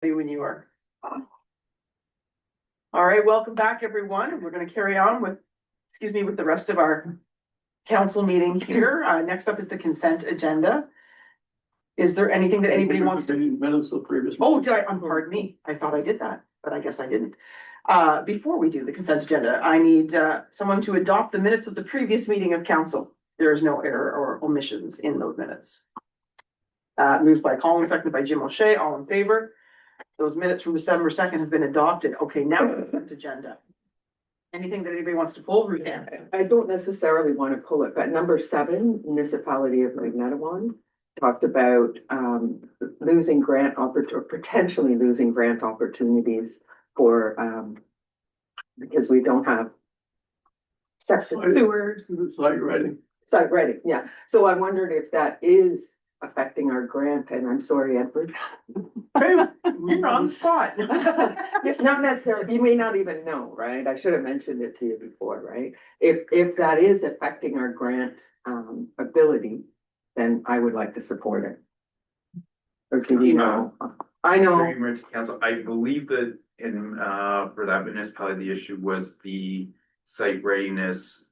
When you are. All right, welcome back, everyone. We're going to carry on with, with the rest of our council meeting here. Next up is the consent agenda. Is there anything that anybody wants to? Minutes of previous. Oh, did I? Pardon me. I thought I did that, but I guess I didn't. Before we do the consent agenda, I need someone to adopt the minutes of the previous meeting of council. There is no error or omissions in those minutes. Moved by Colin, seconded by Jim O'Shea. All in favor? Those minutes from December 2nd have been adopted. Okay, now the consent agenda. Anything that anybody wants to pull, Ruth Ann? I don't necessarily want to pull it, but number 7, municipality of Magnetawan, talked about losing grant potentially losing grant opportunities for because we don't have septic sewers. Site ready, yeah. So I wondered if that is affecting our grant, and I'm sorry, Edward. You're on the spot. It's not necessarily, you may not even know, right? I should have mentioned it to you before, right? If that is affecting our grant ability, then I would like to support it. Or do you know? I know. Council, I believe that in for that municipality, the issue was the site readiness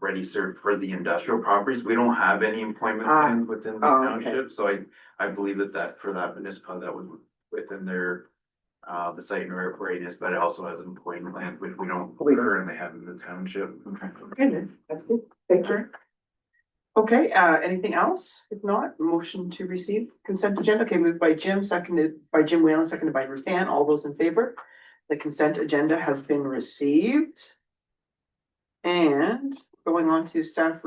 ready served for the industrial properties. We don't have any employment within the township, so I believe that for that municipality that was within their the site readiness, but it also has employment land which we don't currently have in the township. Okay, that's good. Thank you. Okay, anything else? If not, motion to receive consent agenda. Okay, moved by Jim, seconded by Jim Whalen, seconded by Ruth Ann. All those in favor? The consent agenda has been received. And going on to staff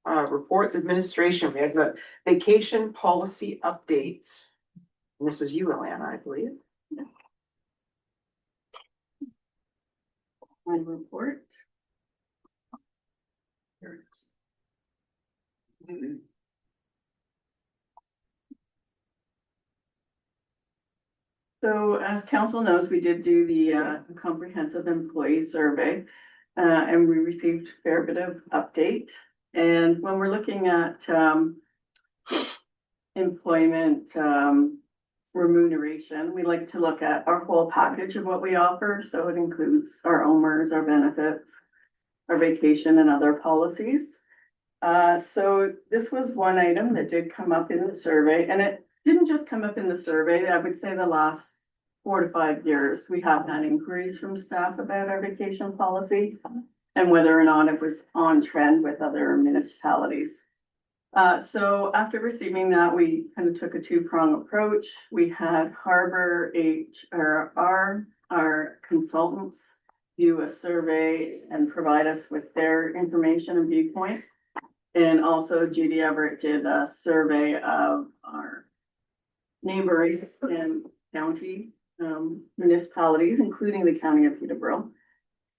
reports, administration, we have the vacation policy updates. And this is you, Alana, I believe. Yeah. My report. Here it is. So as council knows, we did do the comprehensive employee survey and we received a fair bit of update. And when we're looking at employment remuneration, we like to look at our whole package of what we offer. So it includes our OMERS, our benefits, our vacation and other policies. So this was one item that did come up in the survey, and it didn't just come up in the survey. I would say the last 4 to 5 years, we have had inquiries from staff about our vacation policy and whether or not it was on trend with other municipalities. So after receiving that, we kind of took a 2-prong approach. We had Harbor HRR, our consultants, do a survey and provide us with their information and viewpoint. And also Judy Everett did a survey of our neighboring and county municipalities, including the county of Peterborough.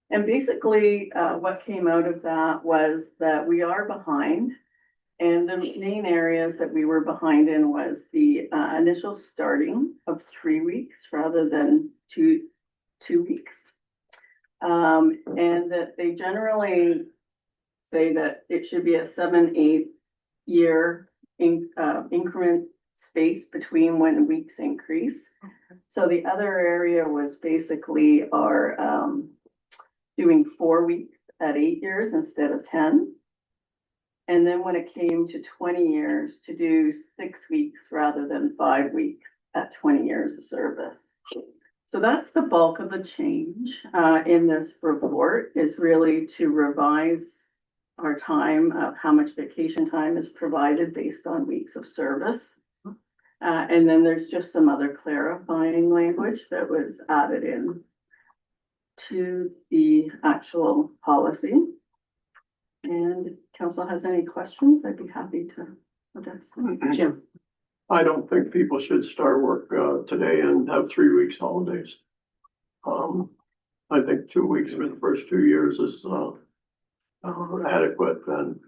And basically what came out of that was that we are behind. And the main areas that we were behind in was the initial starting of 3 weeks rather than two weeks. And that they generally say that it should be a 7-8 year increment space between when weeks increase. So the other area was basically our doing 4 weeks at 8 years instead of 10. And then when it came to 20 years, to do 6 weeks rather than 5 weeks at 20 years of service. So that's the bulk of the change in this report, is really to revise our time of how much vacation time is provided based on weeks of service. And then there's just some other clarifying language that was added in to the actual policy. And if council has any questions, I'd be happy to address them. Jim. I don't think people should start work today and have 3 weeks holidays. I think 2 weeks for the first 2 years is adequate, and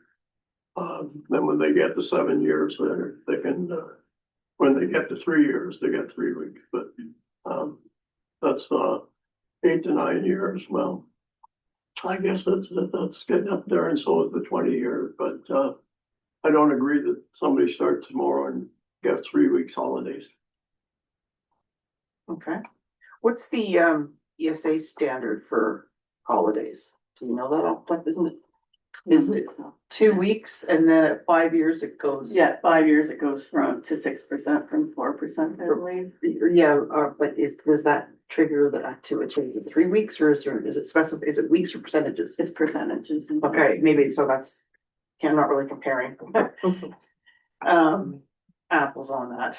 then when they get to 7 years, they can, when they get to 3 years, they get 3 weeks, but that's 8 to 9 years. Well, I guess that's getting up there, and so is the 20 years, but I don't agree that somebody starts tomorrow and get 3 weeks holidays. Okay. What's the ESA standard for holidays? Do you know that off the top, isn't it? Is it 2 weeks and then at 5 years it goes? Yeah, 5 years it goes from to 6% from 4%, I believe. Yeah, but does that trigger that to a change of 3 weeks or is it specific, is it weeks or percentages? It's percentages. Okay, maybe, so that's, I'm not really comparing. Apples on that.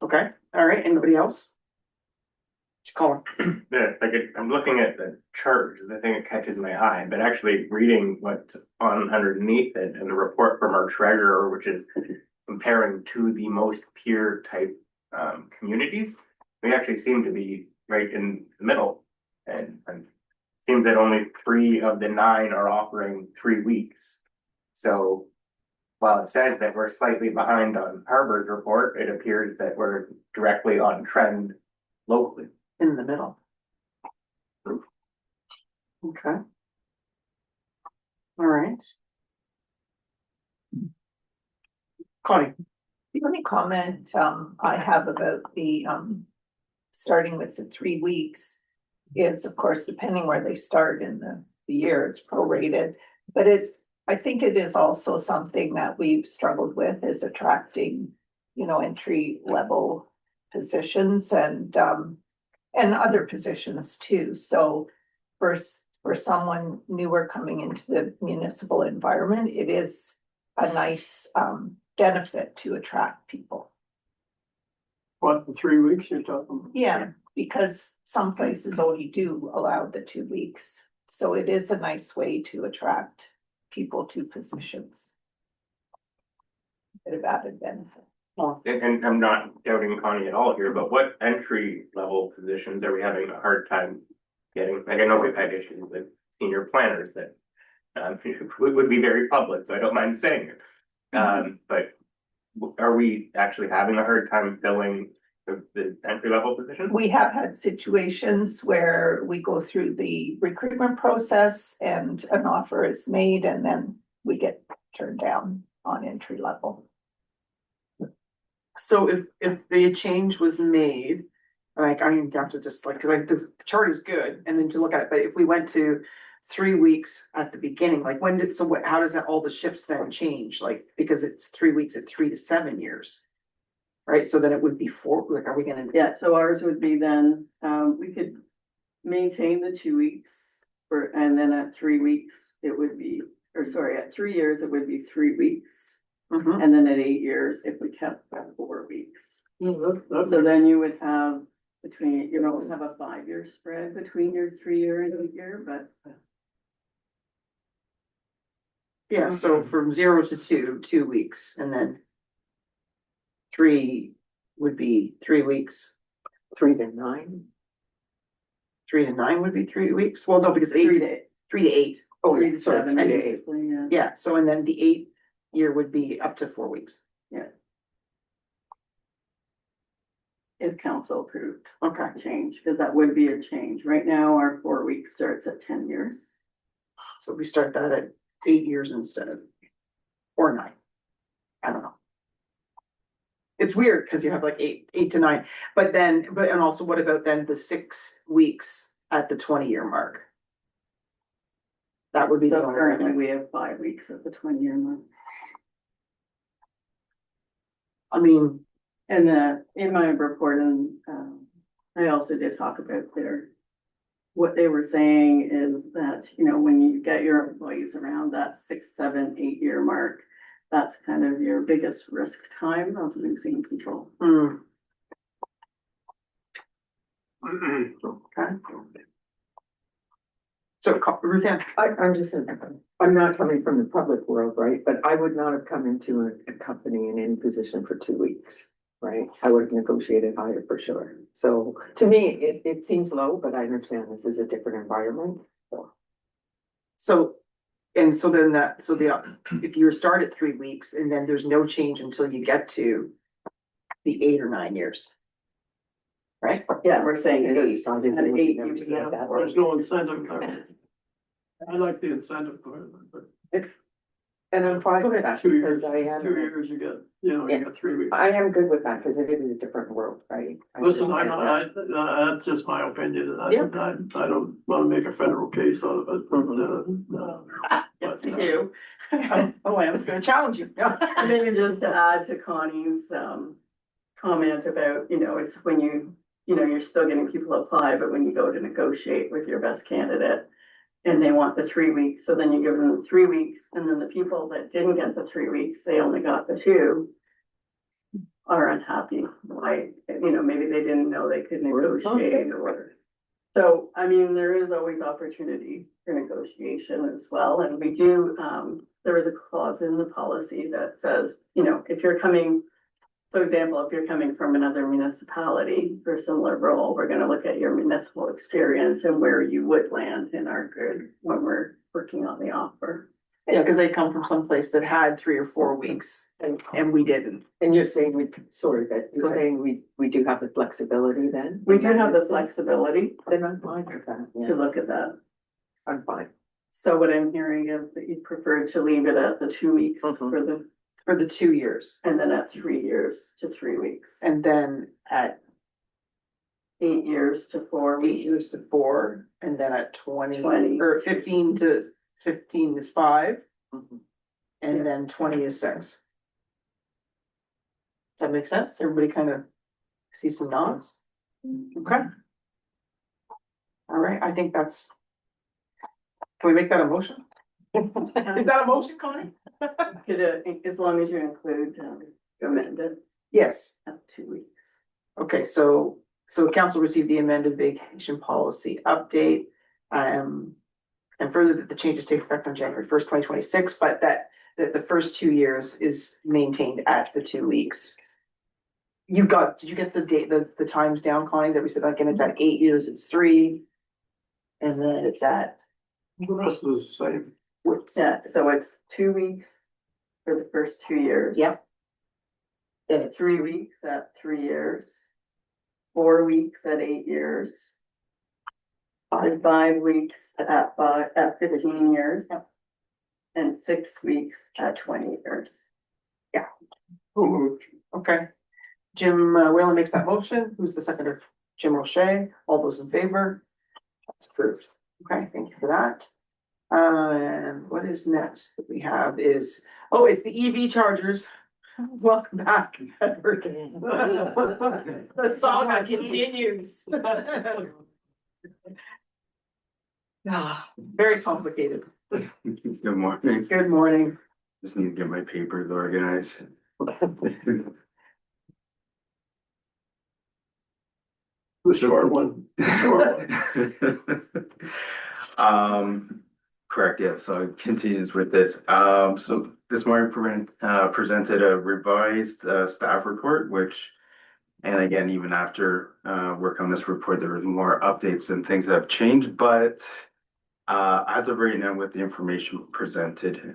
Okay, all right, anybody else? Call it. Yeah, I'm looking at the chart, the thing that catches my eye, but actually reading what's on underneath it and the report from our treasurer, which is comparing to the most peer type communities, we actually seem to be right in the middle. And it seems that only 3 of the 9 are offering 3 weeks. So while it says that we're slightly behind on Harbor's report, it appears that we're directly on trend locally. In the middle. Okay. All right. Connie, The only comment I have about the starting with the 3 weeks is, of course, depending where they start in the year, it's prorated. But I think it is also something that we've struggled with is attracting, entry level positions and other positions too. So for someone newer coming into the municipal environment, it is a nice benefit to attract people. What, the 3 weeks you're talking about? Yeah, because some places only do allow the 2 weeks. So it is a nice way to attract people to positions. Bit of added benefit. And I'm not doubting Connie at all here, but what entry level positions are we having a hard time getting? Like I know we've had issues with senior planners that would be very public, so I don't mind saying it. But are we actually having a hard time filling the entry level position? We have had situations where we go through the recruitment process and an offer is made and then we get turned down on entry level. so if the change was made, like, I mean, you have to just like, cause like the chart is good and then to look at it, but if we went to 3 weeks at the beginning, like how does that, all the shifts then change? Like, because it's 3 weeks at 3 to 7 years. Right, so then it would be 4, like, are we gonna? Yeah, so ours would be then, we could maintain the 2 weeks and then at 3 weeks, it would be, or sorry, at 3 years, it would be 3 weeks. Mhm. And then at 8 years, if we kept that 4 weeks. That's So then you would have you don't have a 5-year spread between your 3-year and 8-year, but Yeah, so from 0 to 2, 2 weeks, and then 3 would be 3 weeks. 3 to 9. 3 to 9 would be 3 weeks. Well, no, because 3 3 to 8. Oh, 3 yeah, to sorry, 7, 3 to 8. basically, yeah. Yeah, so and then the 8th year would be up to 4 weeks. If council approved Okay, change, because that would be a change. Right now, our 4 weeks starts at 10 years. so we start that at 8 years instead of, or 9. I don't know. It's weird because you have like 8 to 9, and also what about then the 6 weeks at the 20-year mark? That would be. So the only currently thing. we have 5 weeks at the 20-year mark. I mean, And in my report, and I also did talk about what they were saying is that, when you get your employees around that 6, 7, 8-year mark, that's kind of your biggest risk time of losing control. Okay. So Ruth Ann, I'm just, I'm not coming from the public world, right? But I would not have come into a company in any position for 2 weeks, right? I would have negotiated higher for sure. So to me, it seems low, but I understand this is a different environment. so if you start at 3 weeks and then there's no change until you get to the 8 or 9 years. Right? Yeah, we're saying I at know you 8. saw this, At and 8, never you said would have that. There's no incentive there. I like the incentive part of it, but And I'm fine with that 2 because years, I am. 2 years you get, you get 3 weeks. I am good with that because it is a different world, right? Listen, understand that. that's just my opinion, and Yeah. I don't wanna make a federal case out of it, Yes, but, you. Oh, I was gonna challenge you. Maybe just to add to Connie's comment about, it's when you're still getting people apply, but when you go to negotiate with your best candidate and they want the 3 weeks, so then you give them the 3 weeks, and then the people that didn't get the 3 weeks, they only got the 2, are unhappy. Why, maybe they didn't know they could negotiate or whatever. So, I mean, there is always opportunity for negotiation as well, and we do, there is a clause in the policy that says, if you're coming, for example, if you're coming from another municipality for a similar role, we're gonna look at your municipal experience and where you would land in our grid when we're working on the offer. Yeah, because they come from someplace that had 3 or 4 weeks and we didn't. And you're saying that Go you're ahead. saying we do have the flexibility then? We do have the flexibility Then I'm fine with that, to yeah, look at that. I'm fine. So what I'm hearing is that you prefer to leave it at the 2 weeks Mhm. For the 2 years. and then at 3 years to 3 weeks, And then at 8 years to 4 8 weeks. years to 4, and then at 20, 20. or 15 to 15 is 5, Mhm. and then 20 is 6. Does that make sense? Everybody kind of see some nods? Okay. All right, I think that's. Can we make that a motion? Is that a motion, Connie? Could, as long as you include, amended Yes. at 2 weeks. Okay, so council received the amended vacation policy update. And further that the changes take effect on January 1st, 2026, but that the first 2 years is maintained at the 2 weeks. Did you get the date, the times down, Connie, that we said, again, it's at 8 years, it's 3. And then it's at, the rest is the same. what's Yeah, so it's 2 weeks for the first 2 years. Yep. Then it's 3 weeks at 3 years, 4 weeks at 8 years, and 5 weeks at 15 years. And 6 weeks at 20 years. Who moved? Okay. Jim Whalen makes that motion. Who's the seconder? Jim Roche. All those in favor? That's approved. Okay, thank you for that. And what is next that we have is, it's the EV chargers. Welcome back, Edward. The saga continues. Very complicated. Good morning. Good morning. Just need to get my papers organized. The short one. Correct, yeah, so it continues with this. So this morning presented a revised staff report, which, and again, even after work on this report, there was more updates and things that have changed, but as of right now, with the information presented,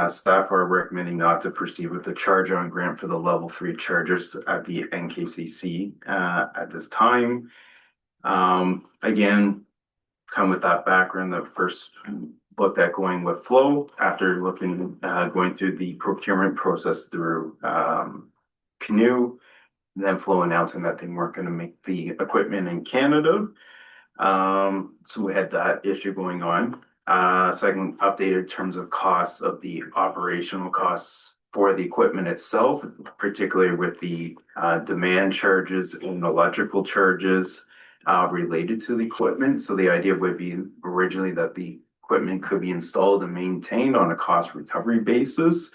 staff are recommending not to proceed with the ChargeOn grant for the level 3 chargers at the NKCC at this time. Again, come with that background that first looked at going with Flow after going through the procurement process through Canoe, and then Flow announcing that they weren't going to make the equipment in Canada. So we had that issue going on. Second, updated terms of costs of the operational costs for the equipment itself, particularly with the demand charges and electrical charges related to the equipment. So the idea would be originally that the equipment could be installed and maintained on a cost recovery basis.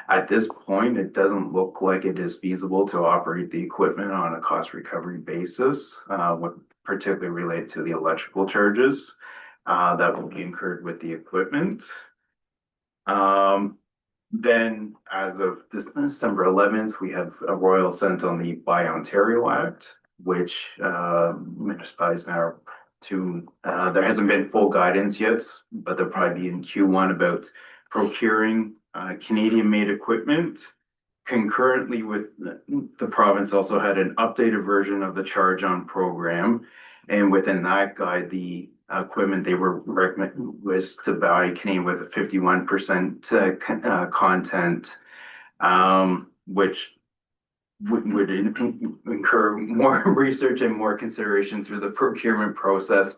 At this point, it doesn't look like it is feasible to operate the equipment on a cost recovery basis, particularly related to the electrical charges that will be incurred with the equipment. Then, as of December 11th, we have a royal assent on the Buy Ontario Act, which municipalities now there hasn't been full guidance yet, but there'll probably be in Q1 about procuring Canadian-made equipment. Concurrently with the province also had an updated version of the ChargeOn program, and within that guide, the equipment they were recommend was to buy Canadian with a 51% content, which would incur more research and more consideration through the procurement process.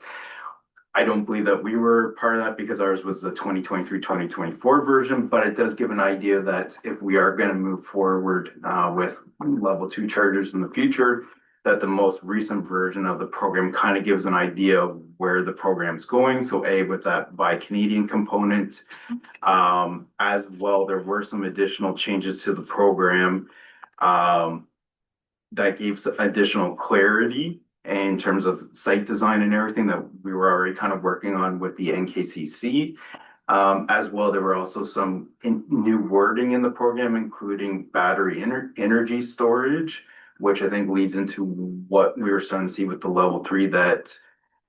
I don't believe that we were part of that because ours was the 2023-2024 version, but it does give an idea that if we are going to move forward with level 2 chargers in the future, that the most recent version of the program kind of gives an idea of where the program's going. So A, with that Buy Canadian component, as well, there were some additional changes to the program that gave additional clarity in terms of site design and everything that we were already kind of working on with the NKCC. As well, there were also some new wording in the program, including battery energy storage, which I think leads into what we were starting to see with the level 3, that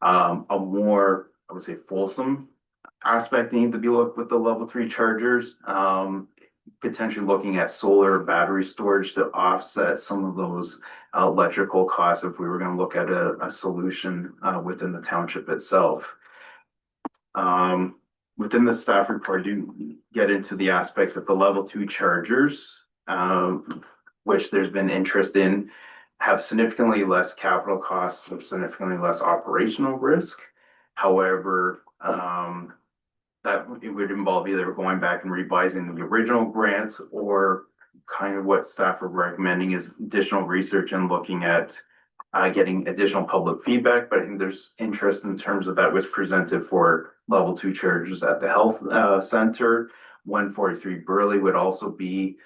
a more, I would say, fulsome aspect needed to be looked with the level 3 chargers. Potentially looking at solar battery storage to offset some of those electrical costs if we were going to look at a solution within the township itself. Within the staff report, I do get into the aspect of the level 2 chargers, which there's been interest in, have significantly less capital costs or significantly less operational risk. However, that it would involve either going back and revising the original grants, or kind of what staff are recommending is additional research and looking at getting additional public feedback. But I think there's interest in terms of that was presented for level 2 chargers at the health center. 143 Burley would also be,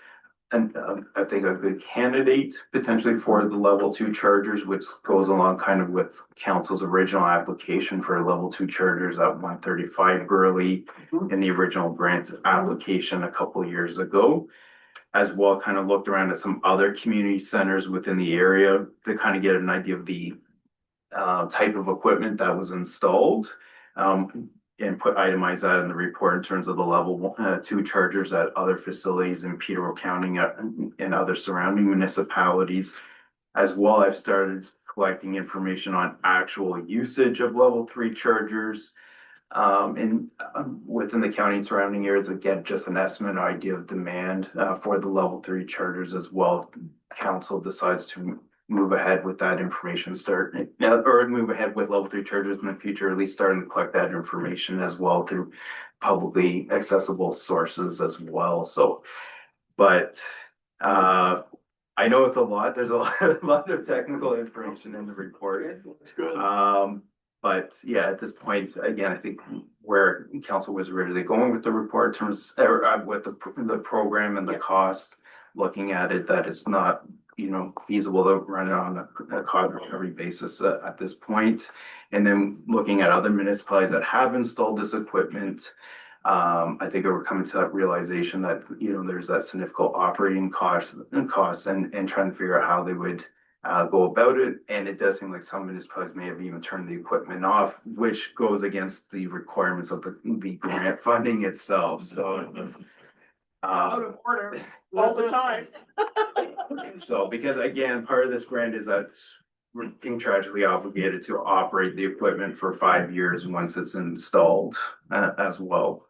and I think a good candidate potentially for the level 2 chargers, which goes along kind of with council's original application for level 2 chargers at 135 Burley in the original grant application a couple of years ago. As well, kind of looked around at some other community centers within the area to kind of get an idea of the type of equipment that was installed. And itemize that in the report in terms of the level 2 chargers at other facilities in Peterborough County and other surrounding municipalities. As well, I've started collecting information on actual usage of level 3 chargers within the county and surrounding areas. Again, just an estimate idea of demand for the level 3 chargers as well. If council decides to move ahead with that information, or move ahead with level 3 chargers in the future, at least starting to collect that information as well through publicly accessible sources as well. So, but I know it's a lot. There's a lot of technical information in the report. That's good. But yeah, at this point, again, I think where council was originally going with the report in terms with the program and the cost, looking at it, that it's not, feasible to run it on a cost recovery basis at this point. And then looking at other municipalities that have installed this equipment, I think we're coming to that realization that, there's that significant operating cost and trying to figure out how they would go about it. And it does seem like some municipalities may have even turned the equipment off, which goes against the requirements of the grant funding itself. So Out of order all the time. So, because again, part of this grant is that we're contractually obligated to operate the equipment for 5 years once it's installed as well.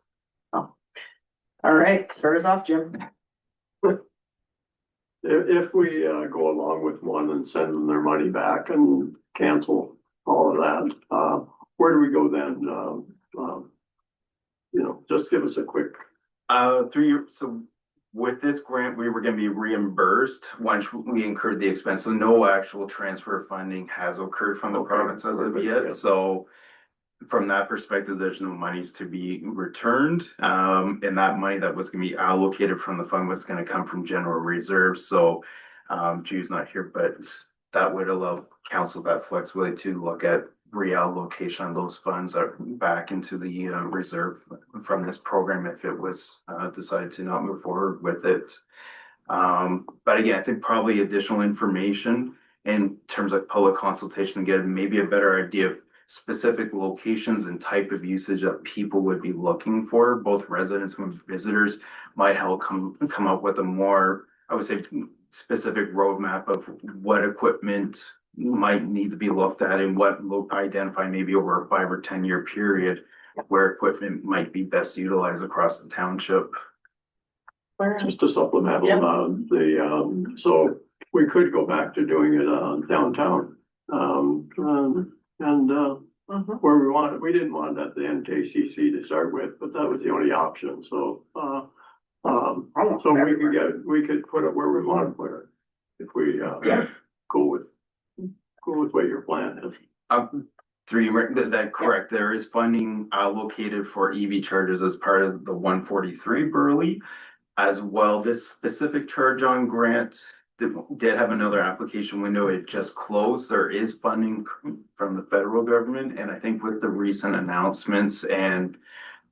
All right, start us off, Jim. If we go along with one and send them their money back and cancel all of that, where do we go then? Just give us a quick. So with this grant, we were going to be reimbursed once we incurred the expense. So no actual transfer of funding has occurred from the province as of yet. Yeah. So from that perspective, there's no monies to be returned. And that money that was going to be allocated from the fund was going to come from general reserves. So Jude's not here, but that would allow council that flexibility to look at reallocation of those funds back into the reserve from this program if it was decided to not move forward with it. But again, I think probably additional information in terms of public consultation to get maybe a better idea of specific locations and type of usage that people would be looking for. Both residents and visitors might help come up with a more, I would say, specific roadmap of what equipment might need to be looked at and what will identify maybe over a 5 or 10 year period where equipment might be best utilized across the township. Just to supplement, Yep. so we could go back to doing it downtown. Mhm. Where we didn't want it at the NKCC to start with, but that was the only option, so, so we could put it where we want to put it. If we, go with what your plan is. Correct, there is funding allocated for EV chargers as part of the 143 Burley. As well, this specific ChargeOn grant did have another application window. It just closed. There is funding from the federal government, and I think with the recent announcements and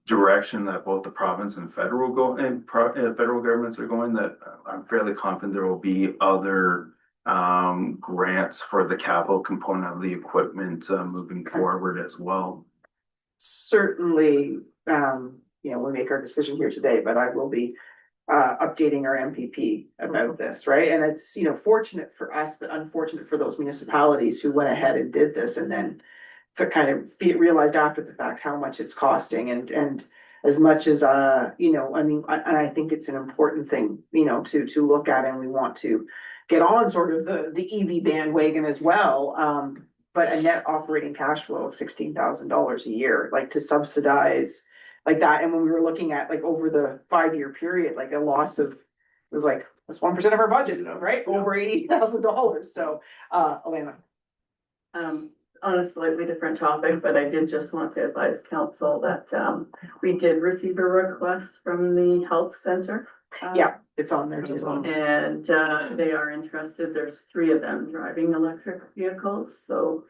direction that both the province and federal federal governments are going, that I'm fairly confident there will be other grants for the capital component of the equipment moving forward as well. Certainly, we make our decision here today, but I will be updating our MPP about this, right? And it's, fortunate for us, but unfortunate for those municipalities who went ahead and did this and then kind of realized after the fact how much it's costing and as much as, and I think it's an important thing, to look at, and we want to get on sort of the EV bandwagon as well. But a net operating cash flow of $16,000 a year, like to subsidize like that. And when we were looking at like over the 5 year period, like a loss of, it was like, that's 1% of our budget, right? Over $80,000. So, Elena. On a slightly different topic, but I did just want to advise council that, we did receive a request from the health center. Yeah, it's on there too. And, they are interested. There's 3 of them driving electric vehicles, so,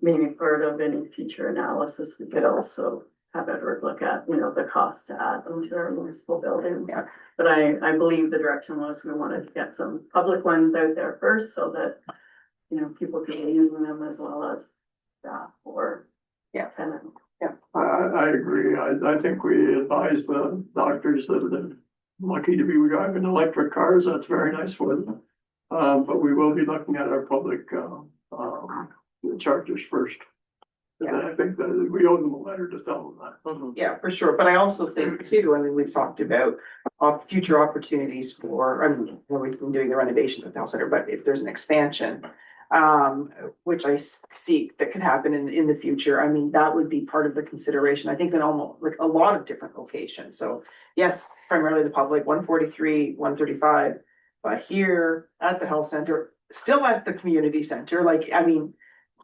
maybe part of any future analysis, we could also have Edward look at, the cost to add them to our municipal buildings. Yeah. But I believe the direction was we wanted to get some public ones out there first so that, people can be using them as well as staff or tenant. I agree. I think we advise the doctors that they're lucky to be driving electric cars. That's very nice for them. But we will be looking at our public, chargers first. And I think that we owe them a letter to tell them that. Yeah, for sure. But I also think too, we've talked about future opportunities for, we've been doing the renovations at the health center, but if there's an expansion, which I see that could happen in the future, that would be part of the consideration, I think, in almost like a lot of different locations. So yes, primarily the public, 143, 135, but here at the health center, still at the community center, you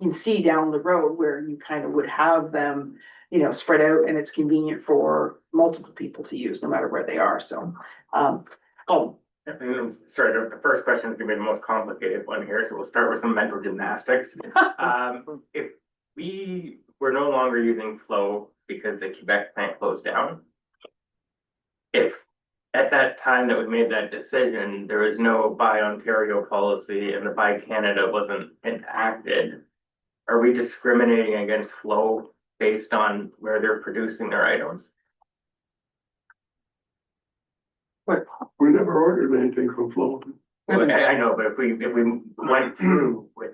can see down the road where you kind of would have them, spread out, and it's convenient for multiple people to use no matter where they are. So, Sorry, the first question is gonna be the most complicated one here, so we'll start with some mental gymnastics. If we were no longer using Flow because the Quebec plant closed down, if at that time that we made that decision, there was no Buy Ontario policy and the Buy Canada wasn't enacted, are we discriminating against Flow based on where they're producing their items? We never ordered anything from Flow. Well, I know, but if we went through with,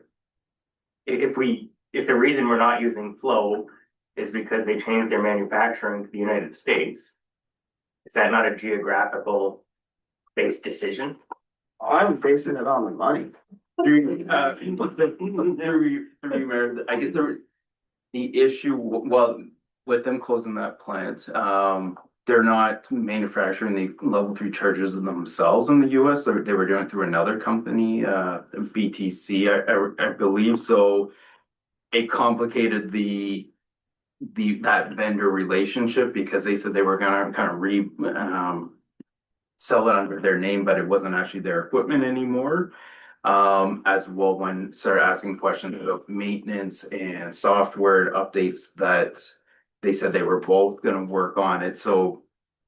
if the reason we're not using Flow is because they changed their manufacturing to the United States, is that not a geographical based decision? I'm basing it on the money. I guess the issue, well, with them closing that plant, they're not manufacturing the level 3 chargers themselves in the US. They were doing it through another company, BTC, I believe. So it complicated that vendor relationship because they said they were gonna kind of sell it under their name, but it wasn't actually their equipment anymore. As well, when started asking questions about maintenance and software updates, that they said they were both gonna work on it. So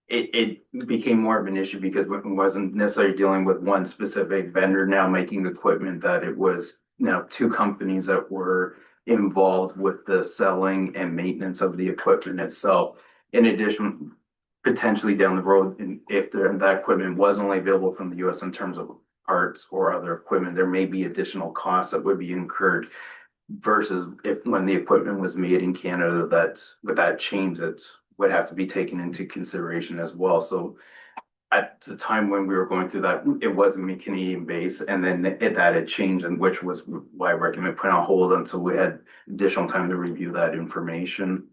it became more of an issue because it wasn't necessarily dealing with one specific vendor now making equipment, that it was now 2 companies that were involved with the selling and maintenance of the equipment itself. In addition, potentially down the road, if that equipment was only available from the US in terms of parts or other equipment, there may be additional costs that would be incurred versus if when the equipment was made in Canada, that's with that change that would have to be taken into consideration as well. So at the time when we were going through that, it wasn't Canadian based, and then that had changed, and which was why I recommend putting on hold until we had additional time to review that information.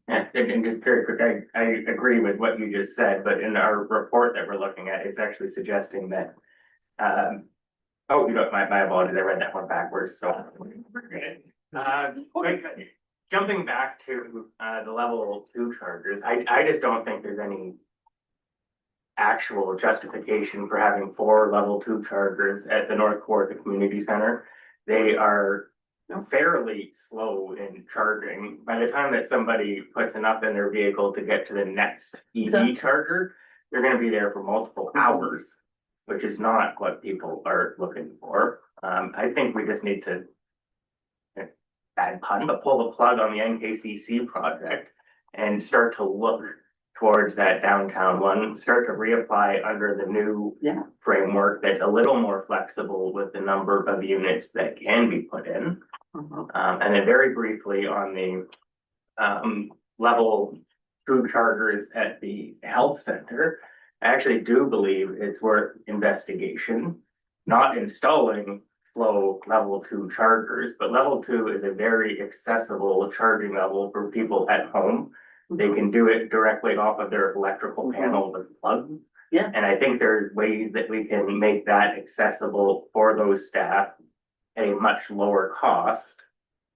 And just very quick, I agree with what you just said, but in our report that we're looking at, it's actually suggesting that, oh, you know, my apologies, I read that one backwards, so. Wait, jumping back to, the level 2 chargers, I just don't think there's any actual justification for having 4 level 2 chargers at the North Core of the community center. They are fairly slow in charging. By the time that somebody puts enough in their vehicle to get to the next EV charger, they're going to be there for multiple hours, which is not what people are looking for. I think we just need to, bad pun, but pull the plug on the NKCC project and start to look towards that downtown one, start to reapply under the new framework that's a little more flexible with the number of units that can be put in. And then very briefly on the level 2 chargers at the health center, I actually do believe it's worth investigation, not installing Flow level 2 chargers, but level 2 is a very accessible charging level for people at home. They can do it directly off of their electrical panel with plug. Yeah. And I think there's ways that we can make that accessible for those staff at a much lower cost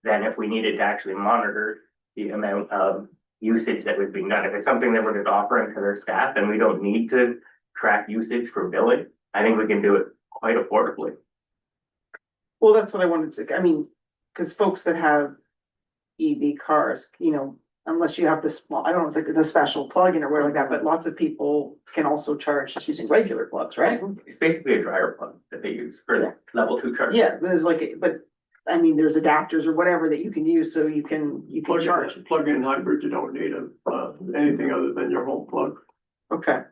than if we needed to actually monitor the amount of usage that was being done. If it's something that we're just offering to their staff and we don't need to track usage for billing, I think we can do it quite affordably. Well, that's what I wanted to, I mean, because folks that have EV cars, you know, unless you have the small, I don't know, it's like the special plug-in or whatever like that, but lots of people can also charge just using regular plugs, right? It's basically a dryer plug that they use for the level 2 charge. Yeah, there's like, but I mean, there's adapters or whatever that you can use, so you can charge. Plug-in hybrid, you don't need anything other than your home plug. Okay.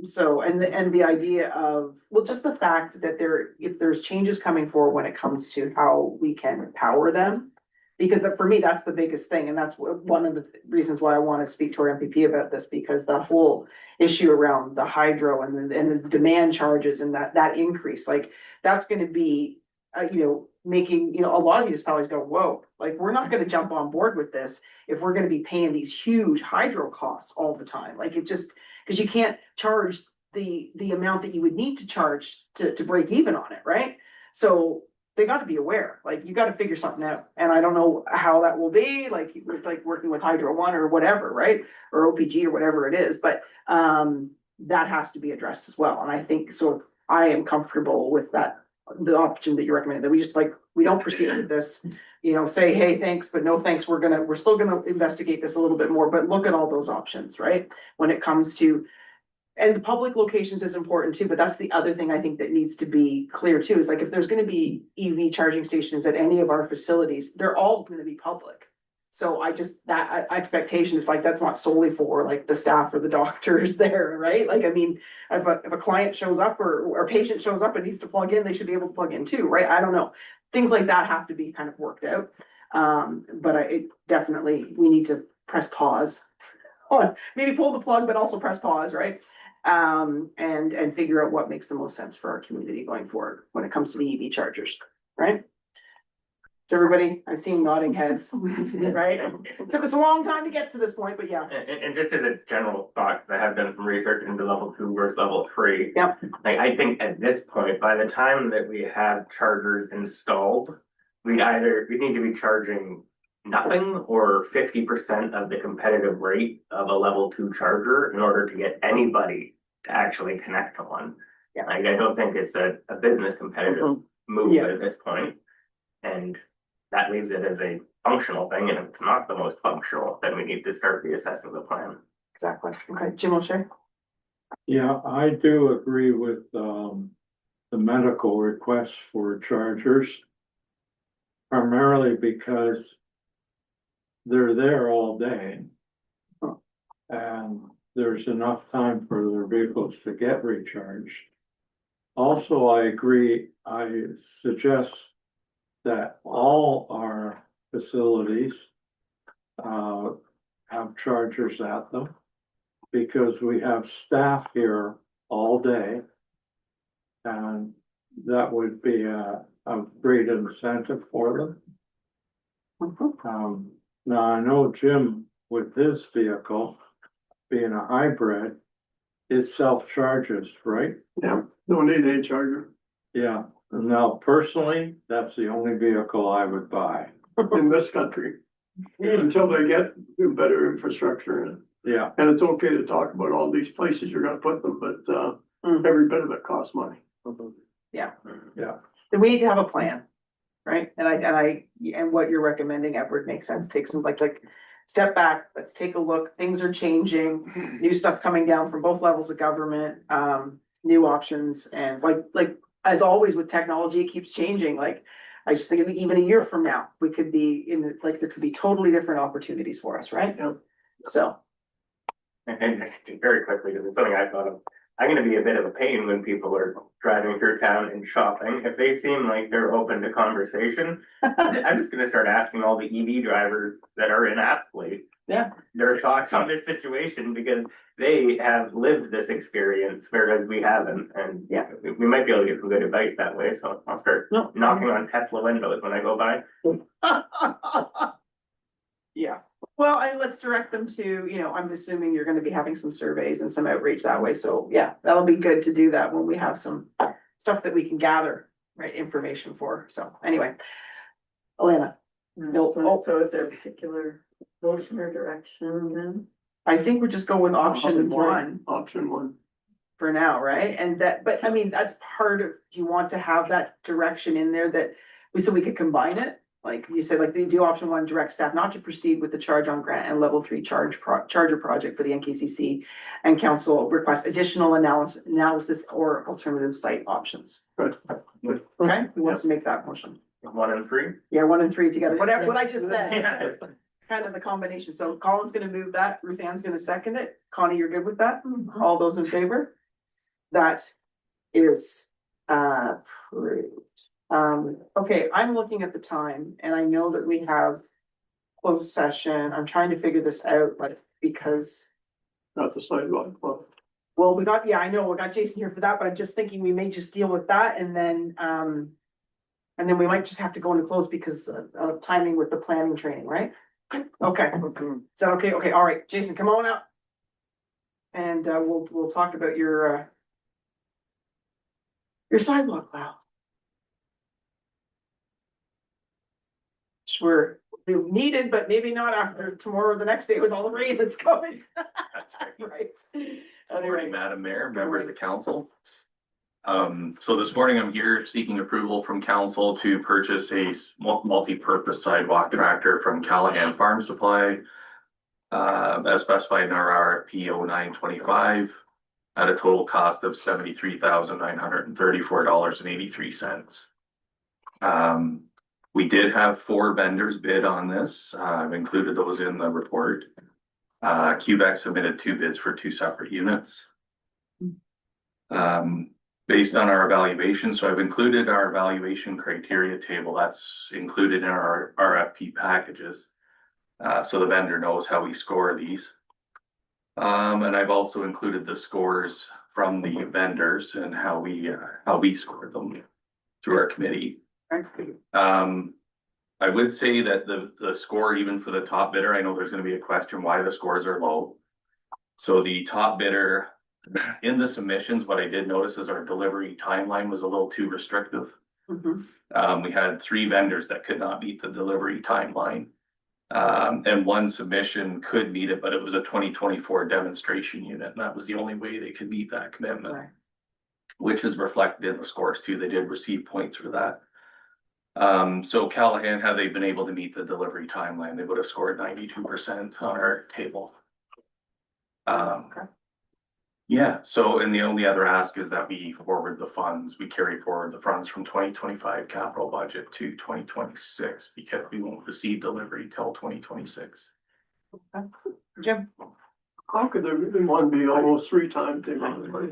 So, and the idea of, well, just the fact that if there's changes coming forward when it comes to how we can power them. Because for me, that's the biggest thing, and that's one of the reasons why I want to speak to our MPP about this, because the whole issue around the hydro and the demand charges and that increase, like, that's gonna be, making, a lot of municipalities go, whoa, like, we're not gonna jump on board with this if we're gonna be paying these huge hydro costs all the time. Like, it just, because you can't charge the amount that you would need to charge to break even on it, right? So they got to be aware, like, you got to figure something out. And I don't know how that will be, like, with like working with Hydro One or whatever, right? Or OPG or whatever it is, but that has to be addressed as well. And I think, so I am comfortable with that, the option that you recommended, that we just we don't proceed with this, say, hey, thanks, but no thanks. We're still gonna investigate this a little bit more, but look at all those options, right? When it comes to, and the public locations is important too, but that's the other thing I think that needs to be clear too, is like, if there's gonna be EV charging stations at any of our facilities, they're all gonna be public. So that expectation, it's like, that's not solely for like the staff or the doctors there, right? Like, I mean, if a client shows up or a patient shows up and needs to plug in, they should be able to plug in too, right? I don't know. Things like that have to be kind of worked out. But we need to press pause. Maybe pull the plug, but also press pause, right? And figure out what makes the most sense for our community going forward when it comes to the EV chargers, right? So everybody, I've seen nodding heads, right? It took us a long time to get to this point, but yeah. And just as a general thought, because I have done some research into level 2 versus level 3. Yep. Like, I think at this point, by the time that we have chargers installed, we need to be charging nothing or 50% of the competitive rate of a level 2 charger in order to get anybody to actually connect to one. Yeah. Like, I don't think it's a business competitive move at this point. And that leaves it as a functional thing, and if it's not the most functional, then we need to start reassessing the plan. Exactly. Okay, Jim O'Shea? Yeah, I do agree with the medical requests for chargers. Primarily because they're there all day. And there's enough time for their vehicles to get recharged. Also, I agree, I suggest that all our facilities have chargers at them. Because we have staff here all day. And that would be a great incentive for them. Now I know Jim with his vehicle being a hybrid, it self-charges, right? Yeah, don't need a charger Yeah, and now personally, that's the only vehicle I would buy. in this country. Until they get better infrastructure in it. Yeah, And it's okay to talk about all these places you're gonna put them, but every bit of it costs money. Yeah. yeah. Then we need to have a plan, right? And what you're recommending, Edward, makes sense. Take some like, step back, let's take a look. Things are changing, new stuff coming down from both levels of government, new options, and like, as always with technology, it keeps changing. Like, I just think even a year from now, we could be like, there could be totally different opportunities for us, right? Yeah. So. And very quickly, because it's something I thought of, I'm gonna be a bit of a pain when people are driving through town and shopping. If they seem like they're open to conversation, I'm just gonna start asking all the EV drivers that are in Apsley. Yeah. Their thoughts on this situation, because they have lived this experience, whereas we haven't, and Yeah. we might be able to get some good advice that way, so I'll start No. knocking on Tesla windows when I go by. Yeah, well, let's direct them to, I'm assuming you're gonna be having some surveys and some outreach that way, so yeah, that'll be good to do that when we have some stuff that we can gather, right, information for, so anyway. Alana, No, oh. So is there a particular motion or direction then? I think we're just going with option one Option one. for now, right? And that, but I mean, that's part of, do you want to have that direction in there that so we could combine it? Like you said, like they do option one, direct staff not to proceed with the ChargeOn grant and level 3 charger project for the NKCC, and council request additional analysis or alternative site options. Right. Okay, who wants to make that motion? 1 and 3. Yeah, 1 and 3 together, whatever, what I just said, Yeah. kind of the combination. So Colin's gonna move that, Ruth Ann's gonna second it. Connie, you're good with that? All those in favor? That is approved. Okay, I'm looking at the time and I know that we have closed session. I'm trying to figure this out, but because, Not the sidewalk club. well, I know, we got Jason here for that, but I'm just thinking we may just deal with that and then we might just have to go into close because of timing with the planning training, right? Okay, is that okay? Okay, all right, Jason, come on up. And we'll talk about your sidewalk plow. Sure, needed, but maybe not after tomorrow or the next day with all the rain that's coming. Right. Good Anyway, morning, Madam Mayor, members of council. So this morning I'm here seeking approval from council to purchase a multi-purpose sidewalk tractor from Callahan Farm Supply. As specified in our RFP 0925 at a total cost of $73,934.83. We did have 4 vendors bid on this. I've included those in the report. Quebec submitted 2 bids for 2 separate units. Based on our evaluation, so I've included our evaluation criteria table that's included in our RFP packages. So the vendor knows how we score these. And I've also included the scores from the vendors and how we score them through our committee. I would say that the score, even for the top bidder, I know there's gonna be a question why the scores are low. So the top bidder in the submissions, what I did notice is our delivery timeline was a little too restrictive. We had 3 vendors that could not meet the delivery timeline. And 1 submission could meet it, but it was a 2024 demonstration unit, and that was the only way they could meet that commitment. Right. Which is reflected in the scores too. They did receive points for that. So Callahan, had they been able to meet the delivery timeline, they would have scored 92% on our table. Okay. Yeah, so and the only other ask is that we forward the funds, we carry forward the funds from 2025 capital budget to 2026 because we won't receive delivery till 2026. Jim? How could there be one be almost 3 times the amount of money?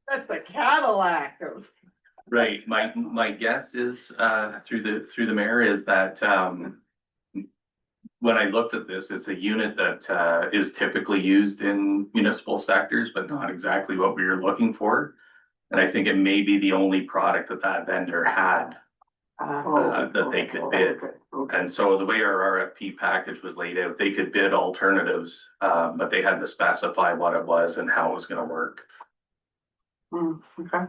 That's the Cadillac of. Right, my guess is, through the mayor is that, when I looked at this, it's a unit that, is typically used in municipal sectors, but not exactly what we were looking for. And I think it may be the only product that that vendor had, that they could bid. Okay. And so the way our RFP package was laid out, they could bid alternatives, but they had to specify what it was and how it was gonna work. Okay.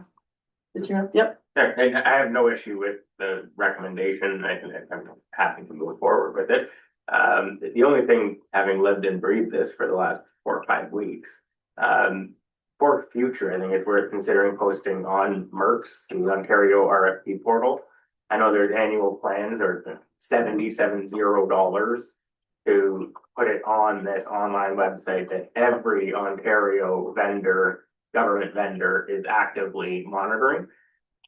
Did you, yep, I have no issue with the recommendation. I'm happy to move forward with it. The only thing, having lived and breathed this for the last 4 or 5 weeks, for future, I think it's worth considering posting on Merck's, the Ontario RFP portal. I know there's annual plans or $77 to put it on this online website that every Ontario vendor, government vendor is actively monitoring.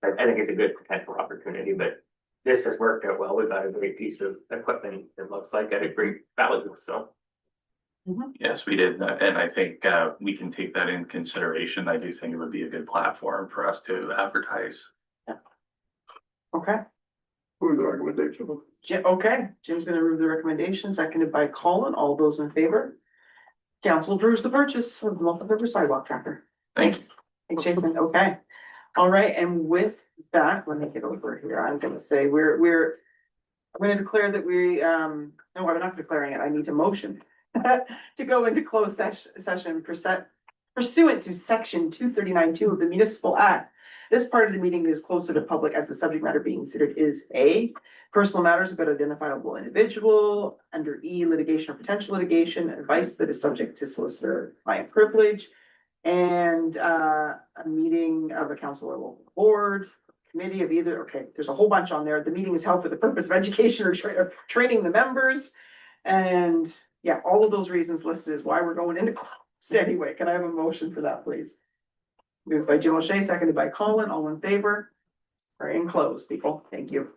I think it's a good potential opportunity, but this has worked out well. We've got a great piece of equipment, it looks like, at a great value, so. Yes, we did, and I think, we can take that in consideration. I do think it would be a good platform for us to advertise. okay. Who's the recommendation? Jim, okay, Jim's gonna move the recommendation, seconded by Colin. All those in favor? Council approves the purchase of the multi-purpose sidewalk tractor. Thanks. Thanks, Jason. Okay. All right, and with that, let me get over here. I'm gonna say I'm gonna declare that no, I'm not declaring it. I need a motion to go into closed session pursuant to section 239(2) of the Municipal Act. This part of the meeting is closed to the public as the subject matter being considered is A, personal matters about identifiable individual, under E, litigation or potential litigation, advice that is subject to solicitor client privilege, and a meeting of a council or local board, committee of either, okay, there's a whole bunch on there. The meeting is held for the purpose of education or training the members. And yeah, all of those reasons listed is why we're going into closed anyway. Can I have a motion for that, please? Moved by Jim O'Shea, seconded by Colin, all in favor. We're in closed, people. Thank you.